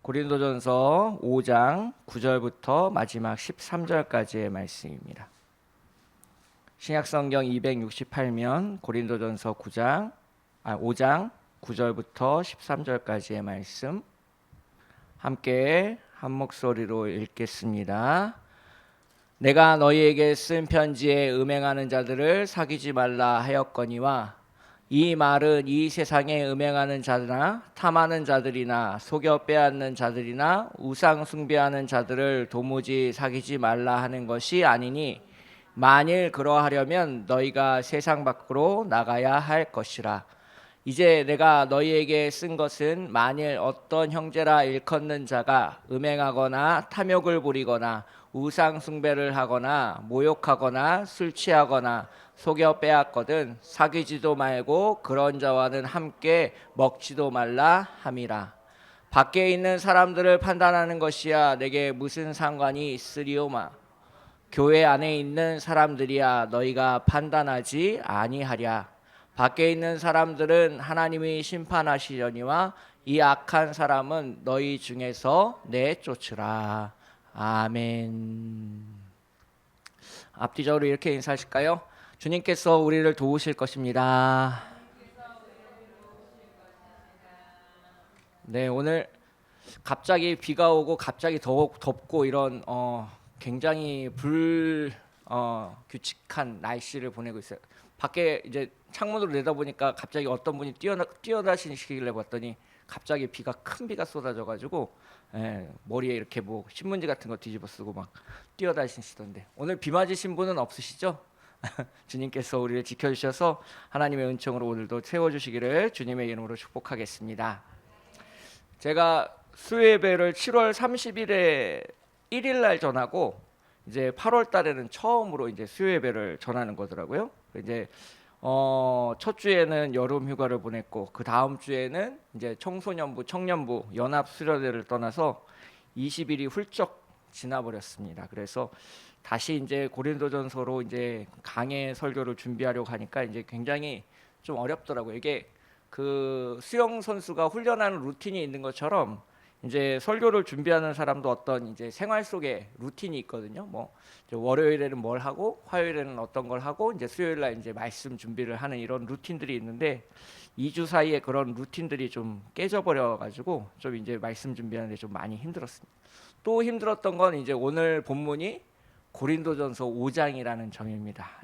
고린도전서 5장 9절부터 마지막 13절까지의 말씀입니다. 신약성경 268면 고린도전서 5장 9절부터 13절까지의 말씀 함께 한 목소리로 읽겠습니다. 내가 너희에게 쓴 편지에 음행하는 자들을 사귀지 말라 하였거니와 이 말은 이 세상에 음행하는 자들이나 탐하는 자들이나 속여 빼앗는 자들이나 우상 숭배하는 자들을 도무지 사귀지 말라 하는 것이 아니니 만일 그러하려면 너희가 세상 밖으로 나가야 할 것이라. 이제 내가 너희에게 쓴 것은 만일 어떤 형제라 일컫는 자가 음행하거나 탐욕을 부리거나 우상 숭배를 하거나 모욕하거나 술 취하거나 속여 빼앗거든 사귀지도 말고 그런 자와는 함께 먹지도 말라 함이라. 밖에 있는 사람들을 판단하는 것이야 내게 무슨 상관이 있으리오마. 교회 안에 있는 사람들이야 너희가 판단하지 아니하랴. 밖에 있는 사람들은 하나님이 심판하시려니와 이 악한 사람은 너희 중에서 내쫓으라. 아멘. 앞뒤적으로 이렇게 인사하실까요? 주님께서 우리를 도우실 것입니다. 네, 오늘 갑자기 비가 오고 갑자기 덥고 이런 굉장히 규칙한 날씨를 보내고 있어요. 밖에 이제 창문으로 내다보니까 갑자기 어떤 분이 뛰어나시길래 봤더니 갑자기 큰 비가 쏟아져가지고 머리에 이렇게 뭐 신문지 같은 거 뒤집어 쓰고 막 뛰어다니시던데 오늘 비 맞으신 분은 없으시죠? 주님께서 우리를 지켜주셔서 하나님의 은총으로 오늘도 채워주시기를 주님의 이름으로 축복하겠습니다. 제가 수요예배를 7월 30일에 1일 날 전하고 이제 8월 달에는 처음으로 이제 수요예배를 전하는 거더라고요. 이제 첫 주에는 여름 휴가를 보냈고 그 다음 주에는 이제 청소년부, 청년부 연합 수련회를 떠나서 20일이 훌쩍 지나버렸습니다. 그래서 다시 이제 고린도전서로 이제 강해 설교를 준비하려고 하니까 이제 굉장히 좀 어렵더라고요. 이게 그 수영 선수가 훈련하는 루틴이 있는 것처럼 이제 설교를 준비하는 사람도 어떤 이제 생활 속에 루틴이 있거든요. 뭐 월요일에는 뭘 하고 화요일에는 어떤 걸 하고 이제 수요일 날 이제 말씀 준비를 하는 이런 루틴들이 있는데 2주 사이에 그런 루틴들이 좀 깨져버려 가지고 좀 이제 말씀 준비하는데 좀 많이 힘들었습니다. 또 힘들었던 건 이제 오늘 본문이 고린도전서 5장이라는 점입니다.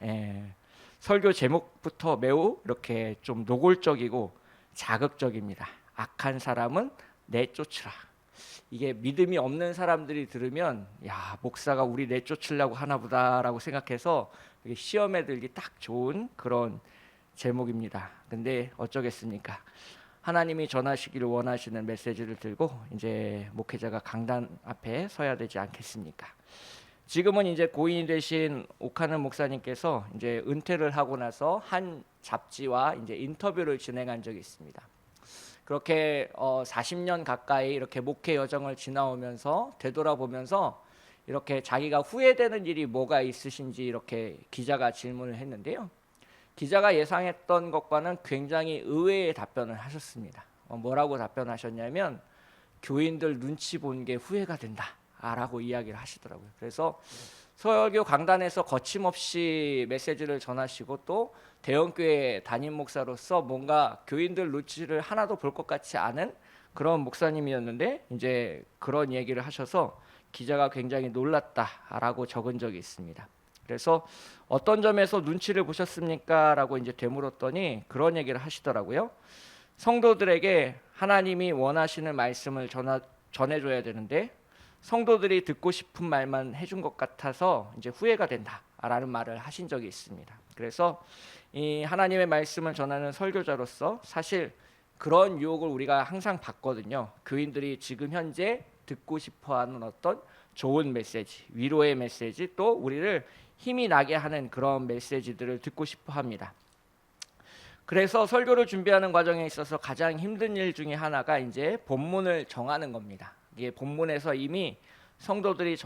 설교 제목부터 매우 이렇게 좀 노골적이고 자극적입니다. 악한 사람은 내쫓으라. 이게 믿음이 없는 사람들이 들으면 야, 목사가 우리 내쫓으려고 하나 보다라고 생각해서 시험에 들기 딱 좋은 그런 제목입니다. 근데 어쩌겠습니까? 하나님이 전하시기를 원하시는 메시지를 들고 이제 목회자가 강단 앞에 서야 되지 않겠습니까? 지금은 이제 고인이 되신 옥하는 목사님께서 이제 은퇴를 하고 나서 한 잡지와 이제 인터뷰를 진행한 적이 있습니다. 그렇게 40년 가까이 이렇게 목회 여정을 지나오면서 되돌아보면서 이렇게 자기가 후회되는 일이 뭐가 있으신지 이렇게 기자가 질문을 했는데요. 기자가 예상했던 것과는 굉장히 의외의 답변을 하셨습니다. 뭐라고 답변하셨냐면 교인들 눈치 본 게 후회가 된다라고 이야기를 하시더라고요. 그래서 서열교 강단에서 거침없이 메시지를 전하시고 또 대형교회 담임 목사로서 뭔가 교인들 눈치를 하나도 볼 것 같지 않은 그런 목사님이었는데 이제 그런 얘기를 하셔서 기자가 굉장히 놀랐다라고 적은 적이 있습니다. 그래서 어떤 점에서 눈치를 보셨습니까? 라고 이제 되물었더니 그런 얘기를 하시더라고요. 성도들에게 하나님이 원하시는 말씀을 전해줘야 되는데 성도들이 듣고 싶은 말만 해준 것 같아서 이제 후회가 된다라는 말을 하신 적이 있습니다. 그래서 이 하나님의 말씀을 전하는 설교자로서 사실 그런 유혹을 우리가 항상 받거든요. 교인들이 지금 현재 듣고 싶어하는 어떤 좋은 메시지, 위로의 메시지, 또 우리를 힘이 나게 하는 그런 메시지들을 듣고 싶어합니다. 그래서 설교를 준비하는 과정에 있어서 가장 힘든 일 중에 하나가 이제 본문을 정하는 겁니다. 이게 본문에서 이미 성도들이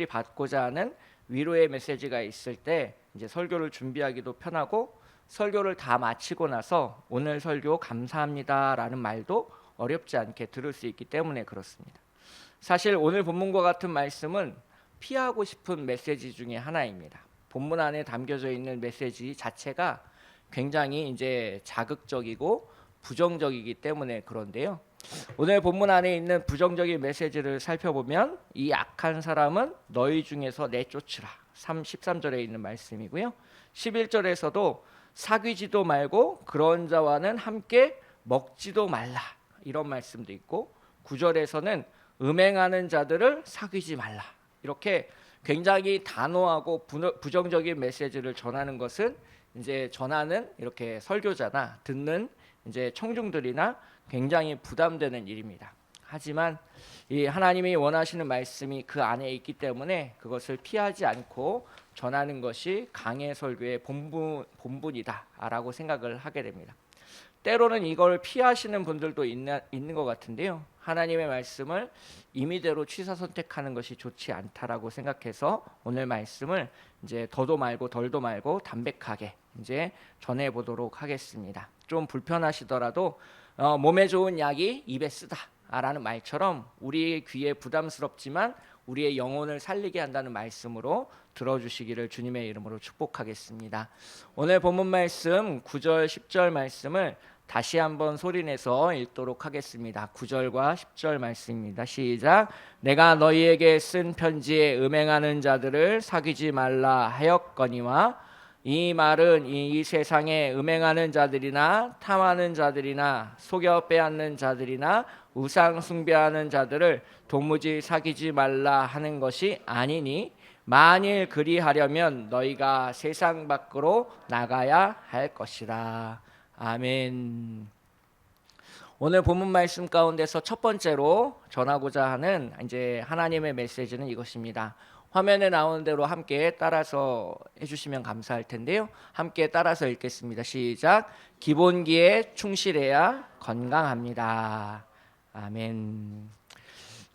받고자 하는 위로의 메시지가 있을 때 이제 설교를 준비하기도 편하고 설교를 다 마치고 나서 오늘 설교 감사합니다라는 말도 어렵지 않게 들을 수 있기 때문에 그렇습니다. 사실 오늘 본문과 같은 말씀은 피하고 싶은 메시지 중에 하나입니다. 본문 안에 담겨져 있는 메시지 자체가 굉장히 이제 자극적이고 부정적이기 때문에 그런데요. 오늘 본문 안에 있는 부정적인 메시지를 살펴보면 이 악한 사람은 너희 중에서 내쫓으라. 13절에 있는 말씀이고요. 11절에서도 사귀지도 말고 그런 자와는 함께 먹지도 말라. 이런 말씀도 있고 9절에서는 음행하는 자들을 사귀지 말라. 이렇게 굉장히 단호하고 부정적인 메시지를 전하는 것은 이제 전하는 이렇게 설교자나 듣는 이제 청중들이나 굉장히 부담되는 일입니다. 하지만 이 하나님이 원하시는 말씀이 그 안에 있기 때문에 그것을 피하지 않고 전하는 것이 강해 설교의 본분이다라고 생각을 하게 됩니다. 때로는 이걸 피하시는 분들도 있는 것 같은데요. 하나님의 말씀을 임의대로 취사 선택하는 것이 좋지 않다라고 생각해서 오늘 말씀을 이제 더도 말고 덜도 말고 담백하게 이제 전해 보도록 하겠습니다. 좀 불편하시더라도 몸에 좋은 약이 입에 쓰다라는 말처럼 우리의 귀에 부담스럽지만 우리의 영혼을 살리게 한다는 말씀으로 들어주시기를 주님의 이름으로 축복하겠습니다. 오늘 본문 말씀 9절 10절 말씀을 다시 한번 소리내서 읽도록 하겠습니다. 9절과 10절 말씀입니다. 시작. 내가 너희에게 쓴 편지에 음행하는 자들을 사귀지 말라 하였거니와 이 말은 이 세상에 음행하는 자들이나 탐하는 자들이나 속여 빼앗는 자들이나 우상 숭배하는 자들을 도무지 사귀지 말라 하는 것이 아니니 만일 그리하려면 너희가 세상 밖으로 나가야 할 것이라. 아멘. 오늘 본문 말씀 가운데서 첫 번째로 전하고자 하는 이제 하나님의 메시지는 이것입니다. 화면에 나오는 대로 함께 따라서 해주시면 감사할 텐데요. 함께 따라서 읽겠습니다. 시작. 기본기에 충실해야 건강합니다. 아멘.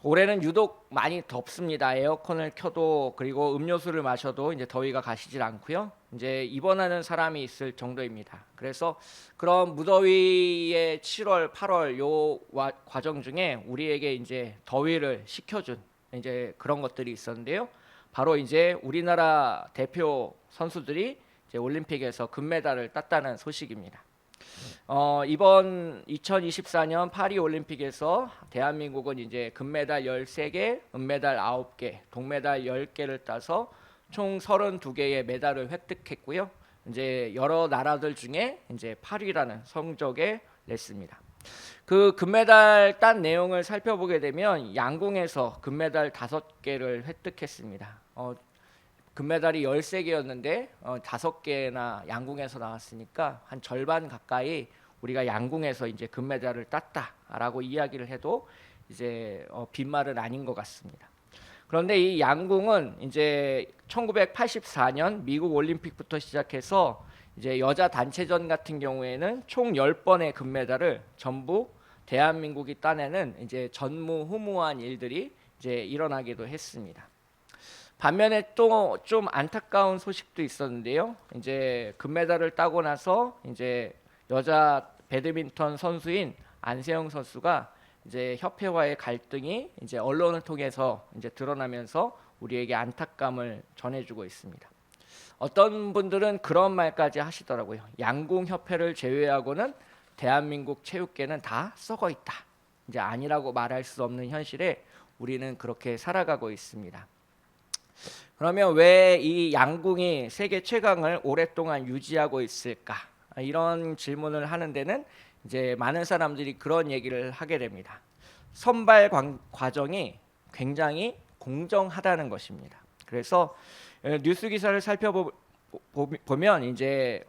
올해는 유독 많이 덥습니다. 에어컨을 켜도 그리고 음료수를 마셔도 이제 더위가 가시질 않고요. 이제 입원하는 사람이 있을 정도입니다. 그래서 그런 무더위의 7월, 8월 요 과정 중에 우리에게 이제 더위를 식혀준 이제 그런 것들이 있었는데요. 바로 이제 우리나라 대표 선수들이 이제 올림픽에서 금메달을 땄다는 소식입니다. 이번 2024년 파리 올림픽에서 대한민국은 이제 금메달 13개, 은메달 9개, 동메달 10개를 따서 총 32개의 메달을 획득했고요. 이제 여러 나라들 중에 이제 8위라는 성적에 냈습니다. 그 금메달 딴 내용을 살펴보게 되면 양궁에서 금메달 5개를 획득했습니다. 금메달이 13개였는데 5개나 양궁에서 나왔으니까 한 절반 가까이 우리가 양궁에서 이제 금메달을 땄다라고 이야기를 해도 이제 빈말은 아닌 것 같습니다. 그런데 이 양궁은 이제 1984년 미국 올림픽부터 시작해서 이제 여자 단체전 같은 경우에는 총 10번의 금메달을 전부 대한민국이 따내는 이제 전무후무한 일들이 이제 일어나기도 했습니다. 반면에 또 좀 안타까운 소식도 있었는데요. 이제 금메달을 따고 나서 이제 여자 배드민턴 선수인 안세영 선수가 이제 협회와의 갈등이 이제 언론을 통해서 이제 드러나면서 우리에게 안타까움을 전해주고 있습니다. 어떤 분들은 그런 말까지 하시더라고요. 양궁 협회를 제외하고는 대한민국 체육계는 다 썩어 있다. 이제 아니라고 말할 수 없는 현실에 우리는 그렇게 살아가고 있습니다. 그러면 왜 이 양궁이 세계 최강을 오랫동안 유지하고 있을까? 이런 질문을 하는 데는 이제 많은 사람들이 그런 얘기를 하게 됩니다. 선발 과정이 굉장히 공정하다는 것입니다. 그래서 뉴스 기사를 살펴보면 이제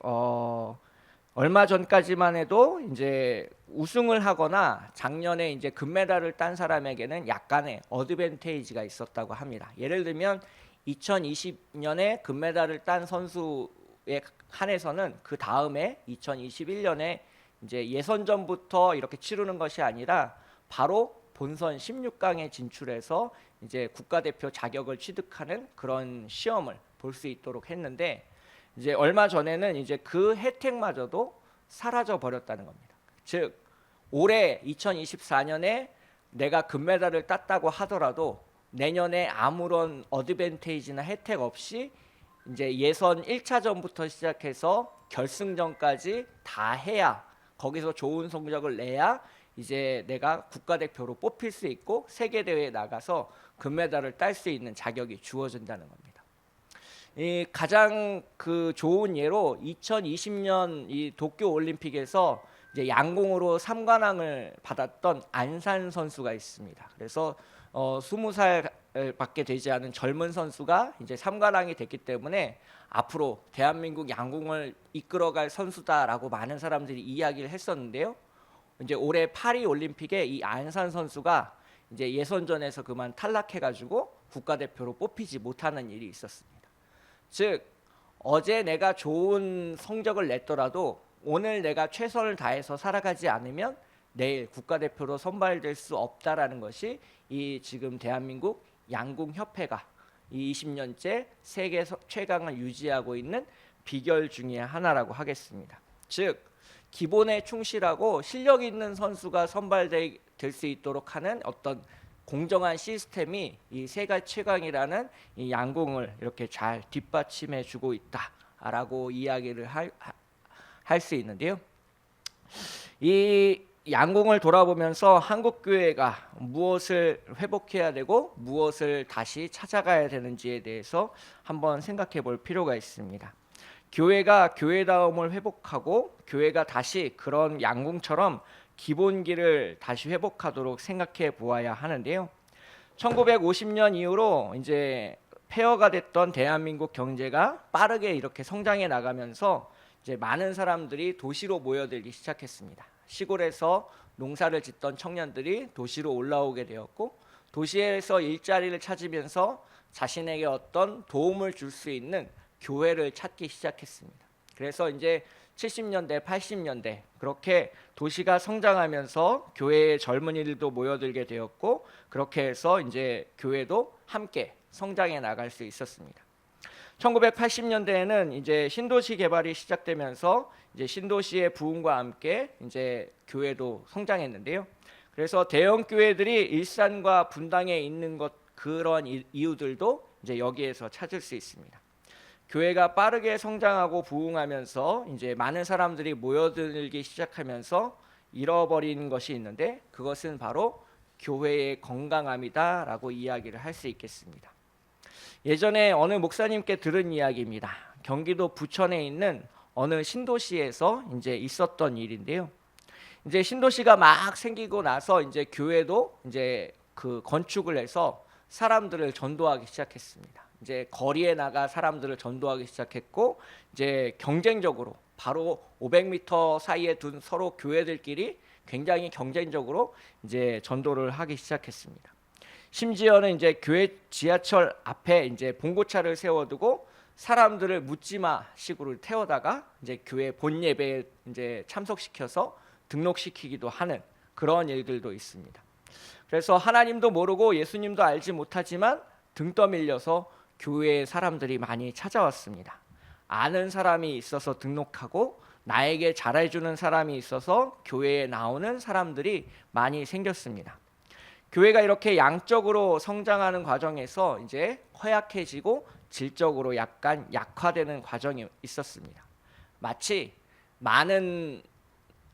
얼마 전까지만 해도 이제 우승을 하거나 작년에 이제 금메달을 딴 사람에게는 약간의 어드밴테이지가 있었다고 합니다. 예를 들면 2020년에 금메달을 딴 선수에 한해서는 그 다음에 2021년에 이제 예선전부터 이렇게 치르는 것이 아니라 바로 본선 16강에 진출해서 이제 국가대표 자격을 취득하는 그런 시험을 볼 수 있도록 했는데 이제 얼마 전에는 이제 그 혜택마저도 사라져 버렸다는 겁니다. 즉 올해 2024년에 내가 금메달을 땄다고 하더라도 내년에 아무런 어드밴테이지나 혜택 없이 이제 예선 1차전부터 시작해서 결승전까지 다 해야, 거기서 좋은 성적을 내야 이제 내가 국가대표로 뽑힐 수 있고 세계 대회에 나가서 금메달을 딸 수 있는 자격이 주어진다는 겁니다. 이 가장 그 좋은 예로 2020년 이 도쿄 올림픽에서 이제 양궁으로 3관왕을 받았던 안산 선수가 있습니다. 그래서 20살밖에 되지 않은 젊은 선수가 이제 3관왕이 됐기 때문에 앞으로 대한민국 양궁을 이끌어갈 선수다라고 많은 사람들이 이야기를 했었는데요. 이제 올해 파리 올림픽에 이 안산 선수가 이제 예선전에서 그만 탈락해가지고 국가대표로 뽑히지 못하는 일이 있었습니다. 즉 어제 내가 좋은 성적을 냈더라도 오늘 내가 최선을 다해서 살아가지 않으면 내일 국가대표로 선발될 수 없다라는 것이 이 지금 대한민국 양궁협회가 이 20년째 세계 최강을 유지하고 있는 비결 중에 하나라고 하겠습니다. 즉 기본에 충실하고 실력 있는 선수가 선발될 수 있도록 하는 어떤 공정한 시스템이 이 세계 최강이라는 이 양궁을 이렇게 잘 뒷받침해 주고 있다라고 이야기를 할 수 있는데요. 이 양궁을 돌아보면서 한국 교회가 무엇을 회복해야 되고 무엇을 다시 찾아가야 되는지에 대해서 한번 생각해 볼 필요가 있습니다. 교회가 교회다움을 회복하고 교회가 다시 그런 양궁처럼 기본기를 다시 회복하도록 생각해 보아야 하는데요. 1950년 이후로 이제 폐허가 됐던 대한민국 경제가 빠르게 이렇게 성장해 나가면서 이제 많은 사람들이 도시로 모여들기 시작했습니다. 시골에서 농사를 짓던 청년들이 도시로 올라오게 되었고 도시에서 일자리를 찾으면서 자신에게 어떤 도움을 줄 수 있는 교회를 찾기 시작했습니다. 그래서 이제 70년대, 80년대 그렇게 도시가 성장하면서 교회에 젊은이들도 모여들게 되었고 그렇게 해서 이제 교회도 함께 성장해 나갈 수 있었습니다. 1980년대에는 이제 신도시 개발이 시작되면서 이제 신도시의 부흥과 함께 이제 교회도 성장했는데요. 그래서 대형 교회들이 일산과 분당에 있는 것 그런 이유들도 이제 여기에서 찾을 수 있습니다. 교회가 빠르게 성장하고 부흥하면서 이제 많은 사람들이 모여들기 시작하면서 잃어버린 것이 있는데 그것은 바로 교회의 건강함이다라고 이야기를 할 수 있겠습니다. 예전에 어느 목사님께 들은 이야기입니다. 경기도 부천에 있는 어느 신도시에서 이제 있었던 일인데요. 이제 신도시가 막 생기고 나서 이제 교회도 이제 그 건축을 해서 사람들을 전도하기 시작했습니다. 이제 거리에 나가 사람들을 전도하기 시작했고 이제 경쟁적으로 바로 500m 사이에 둔 서로 교회들끼리 굉장히 경쟁적으로 이제 전도를 하기 시작했습니다. 심지어는 이제 교회 지하철 앞에 이제 봉고차를 세워두고 사람들을 묻지마 식으로 태워다가 이제 교회 본 예배에 이제 참석시켜서 등록시키기도 하는 그런 일들도 있습니다. 그래서 하나님도 모르고 예수님도 알지 못하지만 등 떠밀려서 교회에 사람들이 많이 찾아왔습니다. 아는 사람이 있어서 등록하고 나에게 잘해주는 사람이 있어서 교회에 나오는 사람들이 많이 생겼습니다. 교회가 이렇게 양적으로 성장하는 과정에서 이제 허약해지고 질적으로 약간 약화되는 과정이 있었습니다. 마치 많은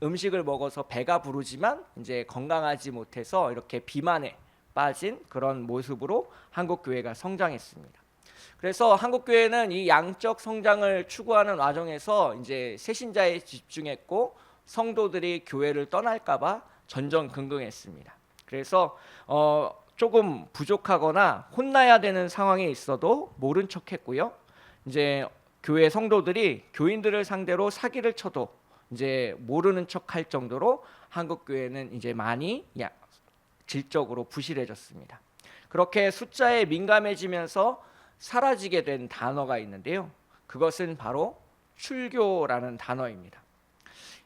음식을 먹어서 배가 부르지만 이제 건강하지 못해서 이렇게 비만에 빠진 그런 모습으로 한국 교회가 성장했습니다. 그래서 한국 교회는 이 양적 성장을 추구하는 과정에서 이제 새신자에 집중했고 성도들이 교회를 떠날까봐 전전긍긍했습니다. 그래서 조금 부족하거나 혼나야 되는 상황에 있어도 모른 척했고요. 이제 교회 성도들이 교인들을 상대로 사기를 쳐도 이제 모르는 척할 정도로 한국 교회는 이제 많이 질적으로 부실해졌습니다. 그렇게 숫자에 민감해지면서 사라지게 된 단어가 있는데요. 그것은 바로 출교라는 단어입니다.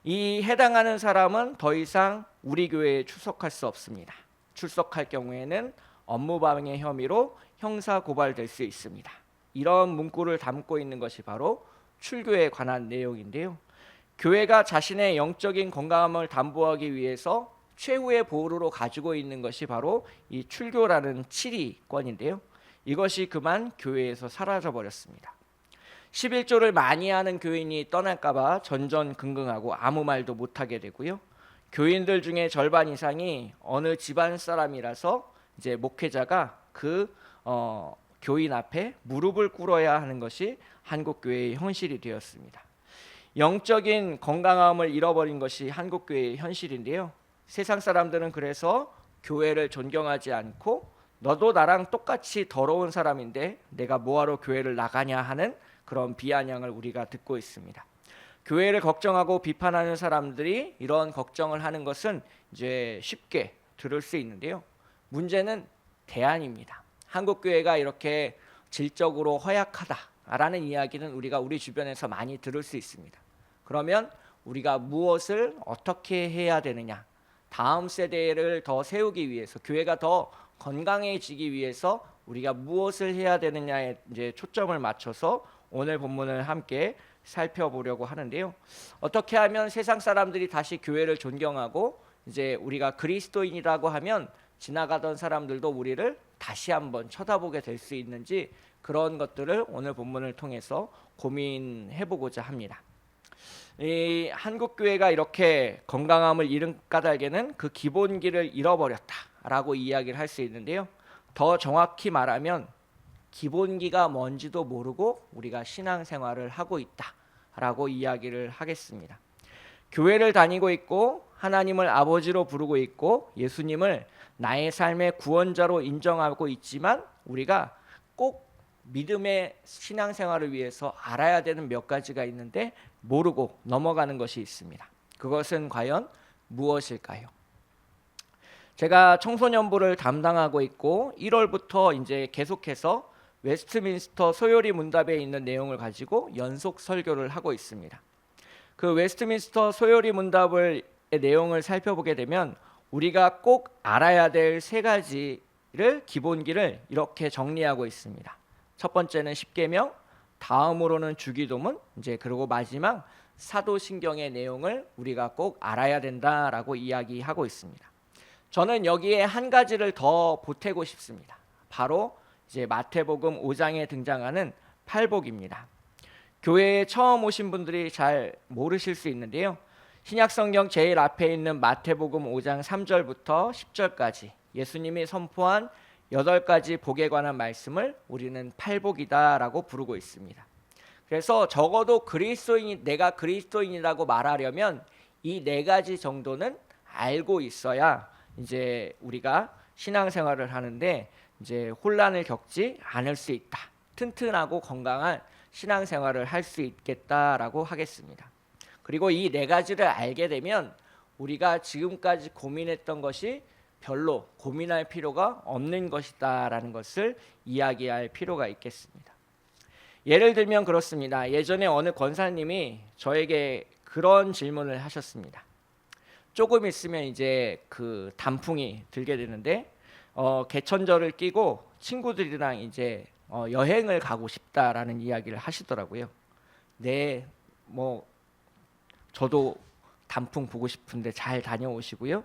이 해당하는 사람은 더 이상 우리 교회에 출석할 수 없습니다. 출석할 경우에는 업무방해 혐의로 형사 고발될 수 있습니다. 이런 문구를 담고 있는 것이 바로 출교에 관한 내용인데요. 교회가 자신의 영적인 건강함을 담보하기 위해서 최후의 보루로 가지고 있는 것이 바로 이 출교라는 7위권인데요. 이것이 그만 교회에서 사라져 버렸습니다. 11조를 많이 하는 교인이 떠날까봐 전전긍긍하고 아무 말도 못하게 되고요. 교인들 중에 절반 이상이 어느 집안 사람이라서 이제 목회자가 그 교인 앞에 무릎을 꿇어야 하는 것이 한국 교회의 현실이 되었습니다. 영적인 건강함을 잃어버린 것이 한국 교회의 현실인데요. 세상 사람들은 그래서 교회를 존경하지 않고 너도 나랑 똑같이 더러운 사람인데 내가 뭐하러 교회를 나가냐 하는 그런 비아냥을 우리가 듣고 있습니다. 교회를 걱정하고 비판하는 사람들이 이런 걱정을 하는 것은 이제 쉽게 들을 수 있는데요. 문제는 대안입니다. 한국 교회가 이렇게 질적으로 허약하다라는 이야기는 우리가 우리 주변에서 많이 들을 수 있습니다. 그러면 우리가 무엇을 어떻게 해야 되느냐? 다음 세대를 더 세우기 위해서, 교회가 더 건강해지기 위해서 우리가 무엇을 해야 되느냐에 이제 초점을 맞춰서 오늘 본문을 함께 살펴보려고 하는데요. 어떻게 하면 세상 사람들이 다시 교회를 존경하고 이제 우리가 그리스도인이라고 하면 지나가던 사람들도 우리를 다시 한번 쳐다보게 될 수 있는지, 그런 것들을 오늘 본문을 통해서 고민해 보고자 합니다. 이 한국 교회가 이렇게 건강함을 잃은 까닭에는 그 기본기를 잃어버렸다라고 이야기를 할 수 있는데요. 더 정확히 말하면 기본기가 뭔지도 모르고 우리가 신앙생활을 하고 있다라고 이야기를 하겠습니다. 교회를 다니고 있고 하나님을 아버지로 부르고 있고 예수님을 나의 삶의 구원자로 인정하고 있지만 우리가 꼭 믿음의 신앙생활을 위해서 알아야 되는 몇 가지가 있는데 모르고 넘어가는 것이 있습니다. 그것은 과연 무엇일까요? 제가 청소년부를 담당하고 있고 1월부터 이제 계속해서 웨스트민스터 소요리 문답에 있는 내용을 가지고 연속 설교를 하고 있습니다. 그 웨스트민스터 소요리 문답의 내용을 살펴보게 되면 우리가 꼭 알아야 될 세 가지를 기본기를 이렇게 정리하고 있습니다. 첫 번째는 십계명, 다음으로는 주기도문, 이제 그리고 마지막 사도신경의 내용을 우리가 꼭 알아야 된다라고 이야기하고 있습니다. 저는 여기에 한 가지를 더 보태고 싶습니다. 바로 이제 마태복음 5장에 등장하는 팔복입니다. 교회에 처음 오신 분들이 잘 모르실 수 있는데요. 신약성경 제일 앞에 있는 마태복음 5장 3절부터 10절까지 예수님이 선포한 8가지 복에 관한 말씀을 우리는 팔복이다라고 부르고 있습니다. 그래서 적어도 내가 그리스도인이라고 말하려면 이 4가지 정도는 알고 있어야 이제 우리가 신앙생활을 하는데 이제 혼란을 겪지 않을 수 있다. 튼튼하고 건강한 신앙생활을 할 수 있겠다라고 하겠습니다. 그리고 이 4가지를 알게 되면 우리가 지금까지 고민했던 것이 별로 고민할 필요가 없는 것이다라는 것을 이야기할 필요가 있겠습니다. 예를 들면 그렇습니다. 예전에 어느 권사님이 저에게 그런 질문을 하셨습니다. 조금 있으면 이제 그 단풍이 들게 되는데 개천절을 끼고 친구들이랑 이제 여행을 가고 싶다라는 이야기를 하시더라고요. 네, 뭐 저도 단풍 보고 싶은데 잘 다녀오시고요.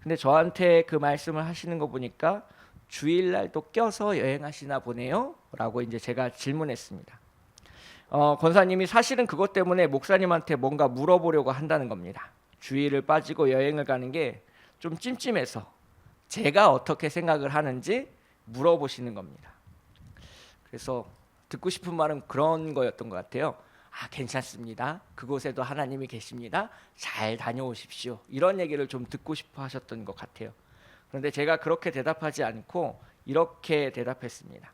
근데 저한테 그 말씀을 하시는 거 보니까 주일날도 껴서 여행하시나 보네요 라고 이제 제가 질문했습니다. 권사님이 사실은 그것 때문에 목사님한테 뭔가 물어보려고 한다는 겁니다. 주일을 빠지고 여행을 가는 게 좀 찜찜해서 제가 어떻게 생각을 하는지 물어보시는 겁니다. 그래서 듣고 싶은 말은 그런 거였던 것 같아요. 괜찮습니다. 그곳에도 하나님이 계십니다. 잘 다녀오십시오. 이런 얘기를 좀 듣고 싶어 하셨던 것 같아요. 그런데 제가 그렇게 대답하지 않고 이렇게 대답했습니다.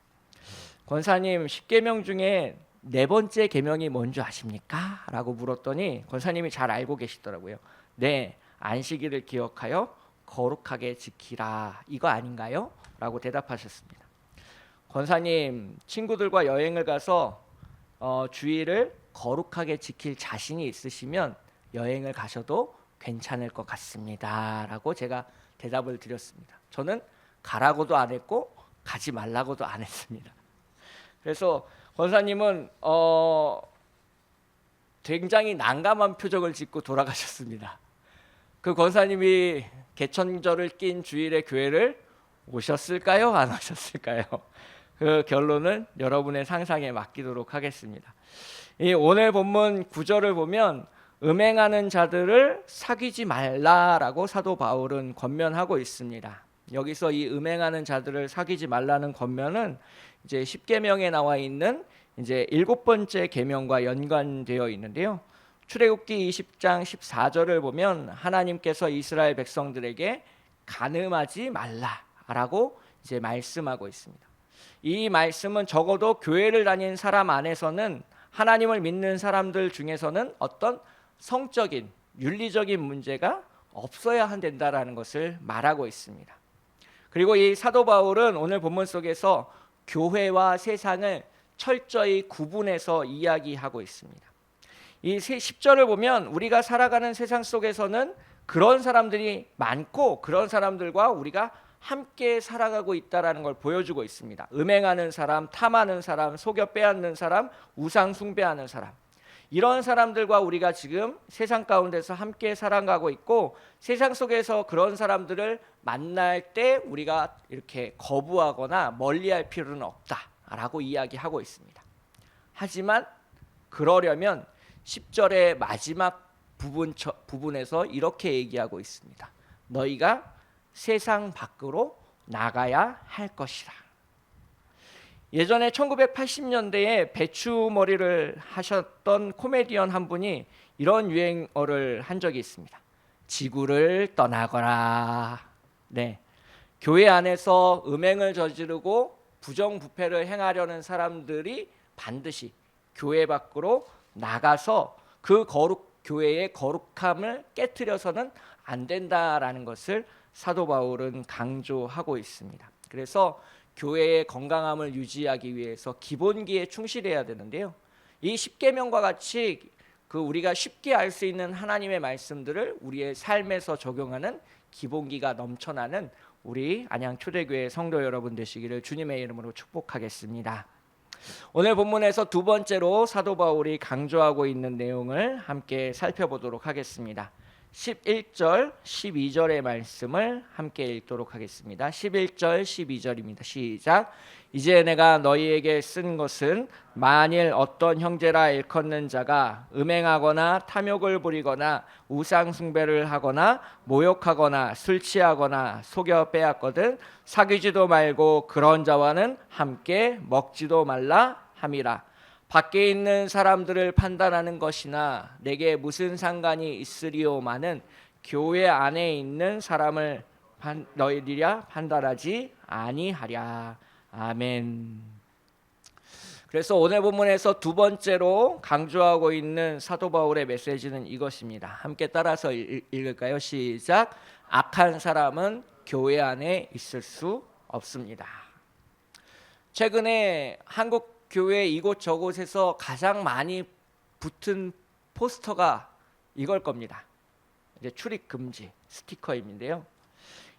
권사님, 10계명 중에 4번째 계명이 뭔지 아십니까? 라고 물었더니 권사님이 잘 알고 계시더라고요. 네, 안식일을 기억하여 거룩하게 지키라. 이거 아닌가요? 라고 대답하셨습니다. 권사님, 친구들과 여행을 가서 주일을 거룩하게 지킬 자신이 있으시면 여행을 가셔도 괜찮을 것 같습니다 라고 제가 대답을 드렸습니다. 저는 가라고도 안 했고 가지 말라고도 안 했습니다. 그래서 권사님은 굉장히 난감한 표정을 짓고 돌아가셨습니다. 그 권사님이 개천절을 낀 주일에 교회를 오셨을까요? 안 오셨을까요? 그 결론은 여러분의 상상에 맡기도록 하겠습니다. 이 오늘 본문 9절을 보면 음행하는 자들을 사귀지 말라라고 사도 바울은 권면하고 있습니다. 여기서 이 음행하는 자들을 사귀지 말라는 권면은 이제 10계명에 나와 있는 이제 7번째 계명과 연관되어 있는데요. 출애굽기 20장 14절을 보면 하나님께서 이스라엘 백성들에게 간음하지 말라라고 이제 말씀하고 있습니다. 이 말씀은 적어도 교회를 다닌 사람 안에서는 하나님을 믿는 사람들 중에서는 어떤 성적인 윤리적인 문제가 없어야 된다라는 것을 말하고 있습니다. 그리고 이 사도 바울은 오늘 본문 속에서 교회와 세상을 철저히 구분해서 이야기하고 있습니다. 이 10절을 보면 우리가 살아가는 세상 속에서는 그런 사람들이 많고 그런 사람들과 우리가 함께 살아가고 있다는 걸 보여주고 있습니다. 음행하는 사람, 탐하는 사람, 속여 빼앗는 사람, 우상 숭배하는 사람, 이런 사람들과 우리가 지금 세상 가운데서 함께 살아가고 있고, 세상 속에서 그런 사람들을 만날 때 우리가 이렇게 거부하거나 멀리할 필요는 없다라고 이야기하고 있습니다. 하지만 그러려면 10절의 마지막 부분에서 이렇게 얘기하고 있습니다. 너희가 세상 밖으로 나가야 할 것이라. 예전에 1980년대에 배추머리를 하셨던 코미디언 한 분이 이런 유행어를 한 적이 있습니다. 지구를 떠나거라. 네, 교회 안에서 음행을 저지르고 부정부패를 행하려는 사람들이 반드시 교회 밖으로 나가서 그 교회의 거룩함을 깨트려서는 안 된다라는 것을 사도 바울은 강조하고 있습니다. 그래서 교회의 건강함을 유지하기 위해서 기본기에 충실해야 되는데요. 이 10계명과 같이 우리가 쉽게 알 수 있는 하나님의 말씀들을 우리의 삶에서 적용하는 기본기가 넘쳐나는 우리 안양 초대교회 성도 여러분 되시기를 주님의 이름으로 축복하겠습니다. 오늘 본문에서 두 번째로 사도 바울이 강조하고 있는 내용을 함께 살펴보도록 하겠습니다. 11절, 12절의 말씀을 함께 읽도록 하겠습니다. 11절, 12절입니다. 시작. 이제 내가 너희에게 쓴 것은 만일 어떤 형제라 일컫는 자가 음행하거나 탐욕을 부리거나 우상 숭배를 하거나 모욕하거나 술 취하거나 속여 빼앗거든 사귀지도 말고 그런 자와는 함께 먹지도 말라 함이라. 밖에 있는 사람들을 판단하는 것이나 내게 무슨 상관이 있으리오마는 교회 안에 있는 사람을 너희들이야 판단하지 아니하랴. 아멘. 그래서 오늘 본문에서 두 번째로 강조하고 있는 사도 바울의 메시지는 이것입니다. 함께 따라서 읽을까요? 시작. 악한 사람은 교회 안에 있을 수 없습니다. 최근에 한국 교회 이곳저곳에서 가장 많이 붙은 포스터가 이걸 겁니다. 이제 출입 금지 스티커인데요.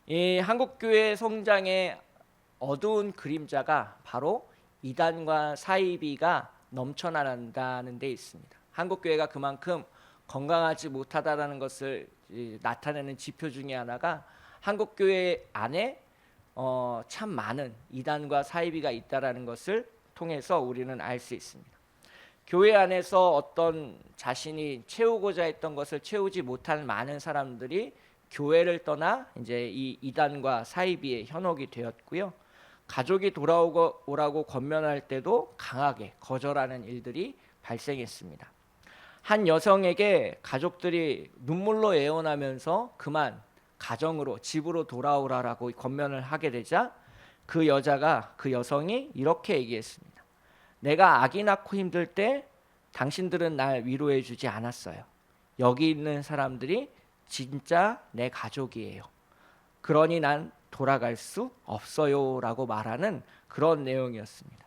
이 한국 교회 성장의 어두운 그림자가 바로 이단과 사이비가 넘쳐난다는 데 있습니다. 한국 교회가 그만큼 건강하지 못하다라는 것을 나타내는 지표 중에 하나가 한국 교회 안에 참 많은 이단과 사이비가 있다라는 것을 통해서 우리는 알 수 있습니다. 교회 안에서 어떤 자신이 채우고자 했던 것을 채우지 못한 많은 사람들이 교회를 떠나 이제 이 이단과 사이비의 현혹이 되었고요. 가족이 돌아오라고 권면할 때도 강하게 거절하는 일들이 발생했습니다. 한 여성에게 가족들이 눈물로 애원하면서 그만 가정으로 집으로 돌아오라라고 권면을 하게 되자 그 여성이 이렇게 얘기했습니다. 내가 아기 낳고 힘들 때 당신들은 날 위로해 주지 않았어요. 여기 있는 사람들이 진짜 내 가족이에요. 그러니 난 돌아갈 수 없어요 라고 말하는 그런 내용이었습니다.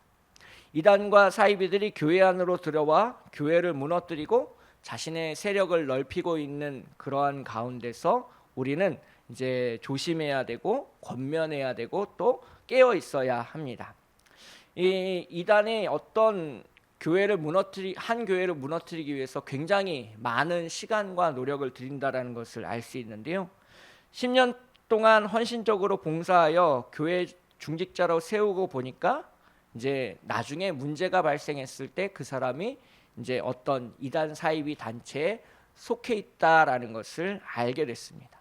이단과 사이비들이 교회 안으로 들어와 교회를 무너뜨리고 자신의 세력을 넓히고 있는 그러한 가운데서 우리는 이제 조심해야 되고 권면해야 되고 또 깨어 있어야 합니다. 이 이단의 어떤 한 교회를 무너뜨리기 위해서 굉장히 많은 시간과 노력을 들인다라는 것을 알 수 있는데요. 10년 동안 헌신적으로 봉사하여 교회 중직자로 세우고 보니까 이제 나중에 문제가 발생했을 때 그 사람이 이제 어떤 이단 사이비 단체에 속해 있다라는 것을 알게 됐습니다.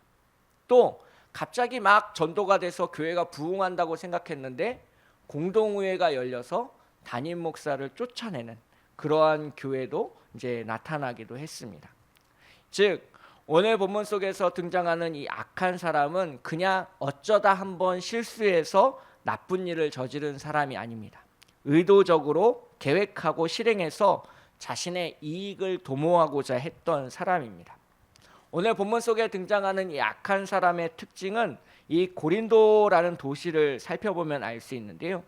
또 갑자기 막 전도가 돼서 교회가 부흥한다고 생각했는데 공동의회가 열려서 담임 목사를 쫓아내는 그러한 교회도 이제 나타나기도 했습니다. 즉 오늘 본문 속에서 등장하는 이 악한 사람은 그냥 어쩌다 한번 실수해서 나쁜 일을 저지른 사람이 아닙니다. 의도적으로 계획하고 실행해서 자신의 이익을 도모하고자 했던 사람입니다. 오늘 본문 속에 등장하는 이 악한 사람의 특징은 이 고린도라는 도시를 살펴보면 알 수 있는데요.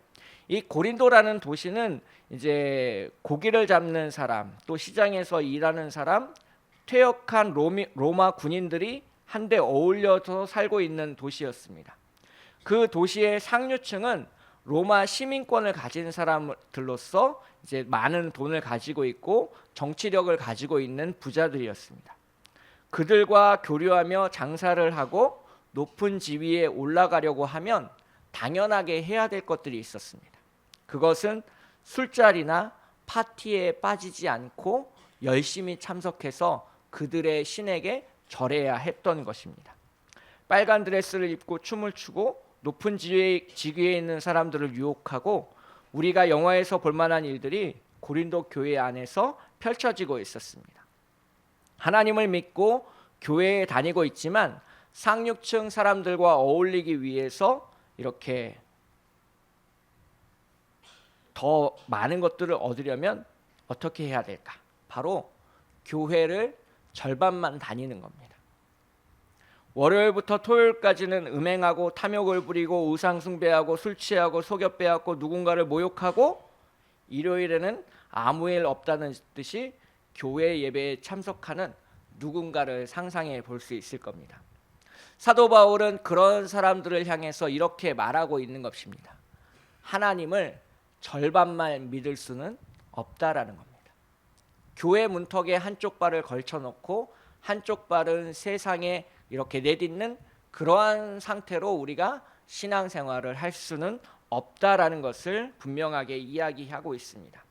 이 고린도라는 도시는 이제 고기를 잡는 사람, 또 시장에서 일하는 사람, 퇴역한 로마 군인들이 한데 어울려서 살고 있는 도시였습니다. 그 도시의 상류층은 로마 시민권을 가진 사람들로서 이제 많은 돈을 가지고 있고 정치력을 가지고 있는 부자들이었습니다. 그들과 교류하며 장사를 하고 높은 지위에 올라가려고 하면 당연하게 해야 될 것들이 있었습니다. 그것은 술자리나 파티에 빠지지 않고 열심히 참석해서 그들의 신에게 절해야 했던 것입니다. 빨간 드레스를 입고 춤을 추고 높은 직위에 있는 사람들을 유혹하고 우리가 영화에서 볼 만한 일들이 고린도 교회 안에서 펼쳐지고 있었습니다. 하나님을 믿고 교회에 다니고 있지만 상류층 사람들과 어울리기 위해서 이렇게 더 많은 것들을 얻으려면 어떻게 해야 될까? 바로 교회를 절반만 다니는 겁니다. 월요일부터 토요일까지는 음행하고 탐욕을 부리고 우상 숭배하고 술 취하고 속여 빼앗고 누군가를 모욕하고 일요일에는 아무 일 없다는 듯이 교회 예배에 참석하는 누군가를 상상해 볼 수 있을 겁니다. 사도 바울은 그런 사람들을 향해서 이렇게 말하고 있는 것입니다. 하나님을 절반만 믿을 수는 없다라는 겁니다. 교회 문턱에 한쪽 발을 걸쳐놓고 한쪽 발은 세상에 이렇게 내딛는 그러한 상태로 우리가 신앙생활을 할 수는 없다라는 것을 분명하게 이야기하고 있습니다.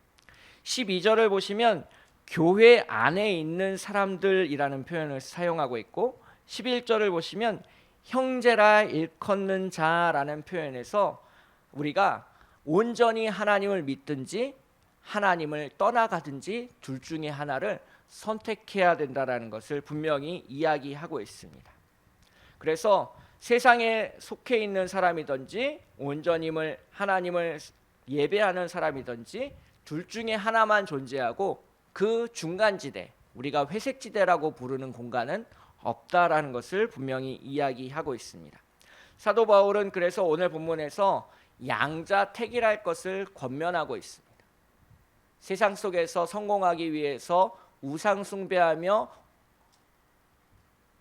12절을 보시면 교회 안에 있는 사람들이라는 표현을 사용하고 있고 11절을 보시면 형제라 일컫는 자라는 표현에서 우리가 온전히 하나님을 믿든지 하나님을 떠나가든지 둘 중에 하나를 선택해야 된다라는 것을 분명히 이야기하고 있습니다. 그래서 세상에 속해 있는 사람이든지 온전히 하나님을 예배하는 사람이든지 둘 중에 하나만 존재하고 그 중간지대, 우리가 회색지대라고 부르는 공간은 없다라는 것을 분명히 이야기하고 있습니다. 사도 바울은 그래서 오늘 본문에서 양자택일할 것을 권면하고 있습니다. 세상 속에서 성공하기 위해서 우상 숭배하며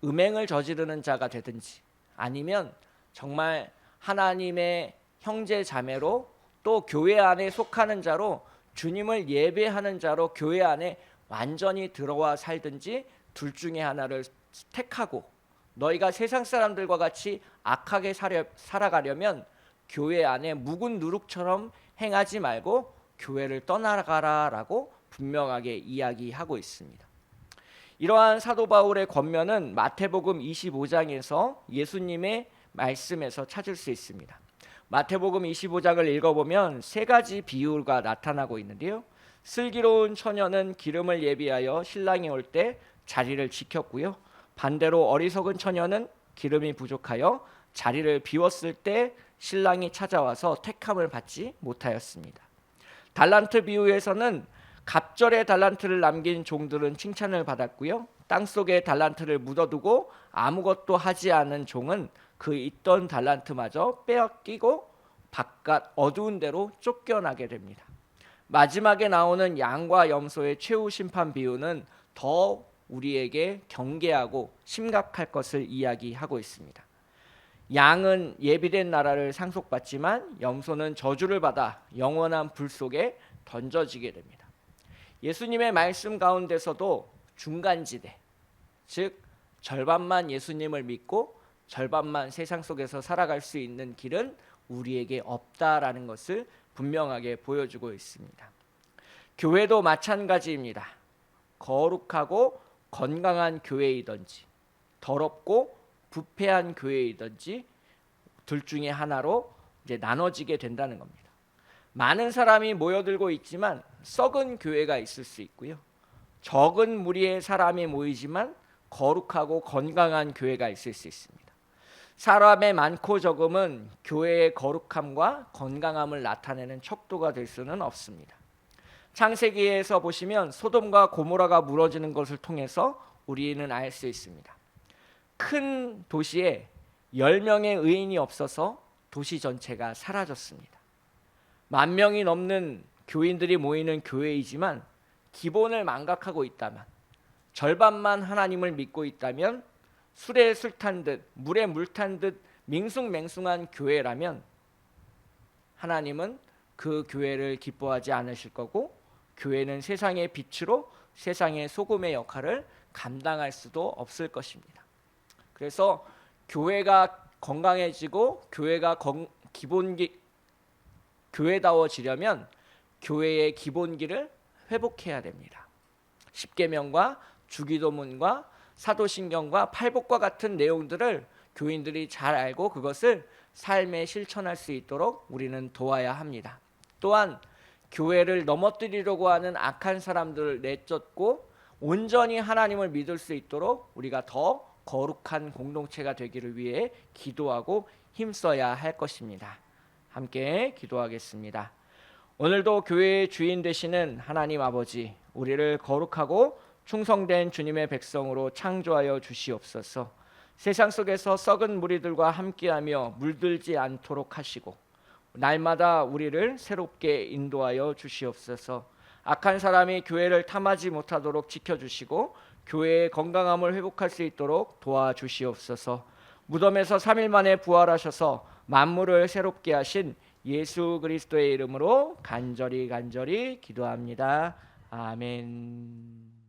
음행을 저지르는 자가 되든지 아니면 정말 하나님의 형제 자매로 또 교회 안에 속하는 자로 주님을 예배하는 자로 교회 안에 완전히 들어와 살든지 둘 중에 하나를 택하고 너희가 세상 사람들과 같이 악하게 살아가려면 교회 안에 묵은 누룩처럼 행하지 말고 교회를 떠나가라라고 분명하게 이야기하고 있습니다. 이러한 사도 바울의 권면은 마태복음 25장에서 예수님의 말씀에서 찾을 수 있습니다. 마태복음 25장을 읽어보면 세 가지 비유가 나타나고 있는데요. 슬기로운 처녀는 기름을 예비하여 신랑이 올 때 자리를 지켰고요. 반대로 어리석은 처녀는 기름이 부족하여 자리를 비웠을 때 신랑이 찾아와서 택함을 받지 못하였습니다. 달란트 비유에서는 갑절에 달란트를 남긴 종들은 칭찬을 받았고요. 땅속에 달란트를 묻어두고 아무것도 하지 않은 종은 그 있던 달란트마저 빼앗기고 바깥 어두운 데로 쫓겨나게 됩니다. 마지막에 나오는 양과 염소의 최후 심판 비유는 더 우리에게 경계하고 심각할 것을 이야기하고 있습니다. 양은 예비된 나라를 상속받지만 염소는 저주를 받아 영원한 불 속에 던져지게 됩니다. 예수님의 말씀 가운데서도 중간지대, 즉 절반만 예수님을 믿고 절반만 세상 속에서 살아갈 수 있는 길은 우리에게 없다라는 것을 분명하게 보여주고 있습니다. 교회도 마찬가지입니다. 거룩하고 건강한 교회이든지 더럽고 부패한 교회이든지 둘 중에 하나로 이제 나눠지게 된다는 겁니다. 많은 사람이 모여들고 있지만 썩은 교회가 있을 수 있고요. 적은 무리의 사람이 모이지만 거룩하고 건강한 교회가 있을 수 있습니다. 사람의 많고 적음은 교회의 거룩함과 건강함을 나타내는 척도가 될 수는 없습니다. 창세기에서 보시면 소돔과 고모라가 무너지는 것을 통해서 우리는 알 수 있습니다. 큰 도시에 10명의 의인이 없어서 도시 전체가 사라졌습니다. 10,000명이 넘는 교인들이 모이는 교회이지만 기본을 망각하고 있다면, 절반만 하나님을 믿고 있다면, 술에 술 탄 듯 물에 물 탄 듯 밍숭맹숭한 교회라면 하나님은 그 교회를 기뻐하지 않으실 거고, 교회는 세상의 빛으로 세상의 소금의 역할을 감당할 수도 없을 것입니다. 그래서 교회가 건강해지고 교회가 교회다워지려면 교회의 기본기를 회복해야 됩니다. 십계명과 주기도문과 사도신경과 팔복과 같은 내용들을 교인들이 잘 알고 그것을 삶에 실천할 수 있도록 우리는 도와야 합니다. 또한 교회를 넘어뜨리려고 하는 악한 사람들을 내쫓고 온전히 하나님을 믿을 수 있도록 우리가 더 거룩한 공동체가 되기를 위해 기도하고 힘써야 할 것입니다. 함께 기도하겠습니다. 오늘도 교회의 주인 되시는 하나님 아버지, 우리를 거룩하고 충성된 주님의 백성으로 창조하여 주시옵소서. 세상 속에서 썩은 무리들과 함께하며 물들지 않도록 하시고 날마다 우리를 새롭게 인도하여 주시옵소서. 악한 사람이 교회를 탐하지 못하도록 지켜주시고 교회의 건강함을 회복할 수 있도록 도와주시옵소서. 무덤에서 3일 만에 부활하셔서 만물을 새롭게 하신 예수 그리스도의 이름으로 간절히 기도합니다. 아멘.